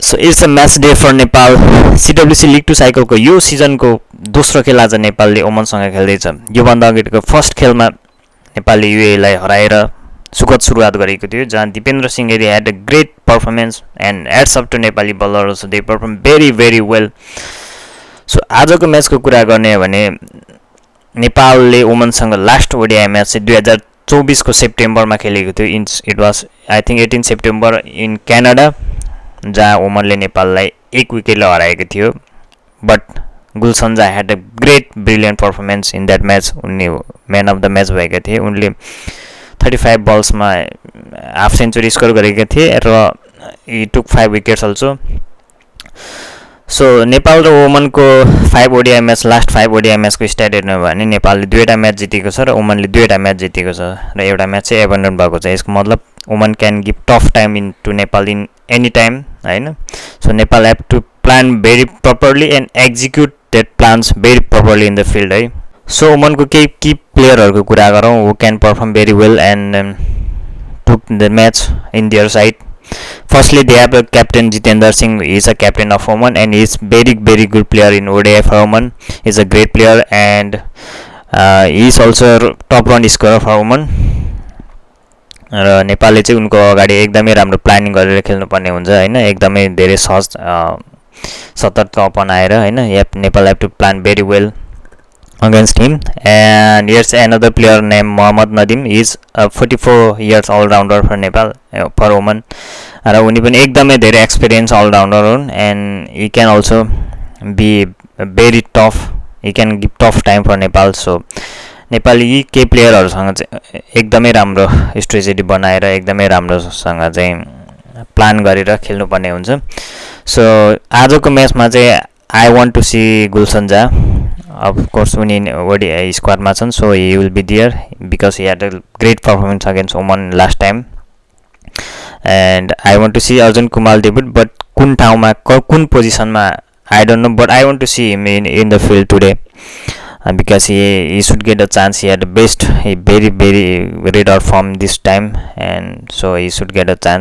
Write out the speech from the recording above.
So it's a match day for Nepal CWC league 2 साइकलको यो सिजनको दोस्रो खेल आज नेपालले ओमनसँग खेल्दैछ। योभन्दा अगाडिको फर्स्ट खेलमा नेपालले युएलाई हराएर सुखद सुरुवात गरेको थियो, जहाँ Dipendra Singh Giri had a great performance and ends up to Nepali bowlers, they perform very very well. So आजको म्याचको कुरा गर्ने हो भने नेपालले ओमनसँग लास्ट ओडिआई म्याच चाहिँ 2024को सेप्टेम्बरमा खेलेको थियो। It was I think 18 September in Canada, जहाँ ओमनले नेपाललाई 1 विकेटले हराएको थियो। But Gulsan Jha had a great brilliant performance in that match. उनले म्यान अफ द म्याच भएका थिए। उनले 35 बल्समा हाफ सेन्चुरी स्कोर गरेका थिए र he took 5 wickets also. So Nepal र ओमनको 5 ओडिआई म्याच, लास्ट 5 ओडिआई म्याचको स्ट्याट हेर्नु भयो भने नेपालले 2वटा म्याच जितेको छ र ओमनले 2वटा म्याच जितेको छ र एउटा म्याच चाहिँ एबन्डन भएको छ। यसको मतलब Oman can give tough time in to Nepal in any time, होइन। So Nepal have to plan very properly and execute that plans very properly in the field, है। सो ओमनको केही की प्लेयरहरूको कुरा गरौँ who can perform very well and took the match in their side. Firstly, they have a captain Jitendra Singh. He is a captain of Oman and he is very very good player in ODI for Oman. He is a great player and he is also top run scorer for Oman. र नेपालले चाहिँ उनको अगाडि एकदमै राम्रो planning गरेर खेल्नुपर्ने हुन्छ, होइन। एकदमै धेरै सहज सतर्क अपनाएर, होइन। Nepal have to plan very well against him. And here's another player named Mohammad Nadim. He is a 44 years all-rounder for Nepal, for Oman. र उनी पनि एकदमै धेरै एक्सपिरियन्स all-rounder हुन् and he can also be very tough. He can give tough time for Nepal. So Nepali यी केही प्लेयरहरूसँग चाहिँ एकदमै राम्रो स्ट्रेटेजी बनाएर एकदमै राम्रोसँग चाहिँ प्लान गरेर खेल्नुपर्ने हुन्छ। सो आजको म्याचमा चाहिँ I want to see Gulsan Jha. Of course, उनी ओडिआई स्क्वाडमा छन्, so he will be there because he had a great performance against Oman last time. And I want to see Arjun Kumar debut, but कुन ठाउँमा कुन पोजिसनमा I don't know, but I want to see him in the field today because he should get a chance. He had the best, he very very red hot form this time, and so he should get a chance.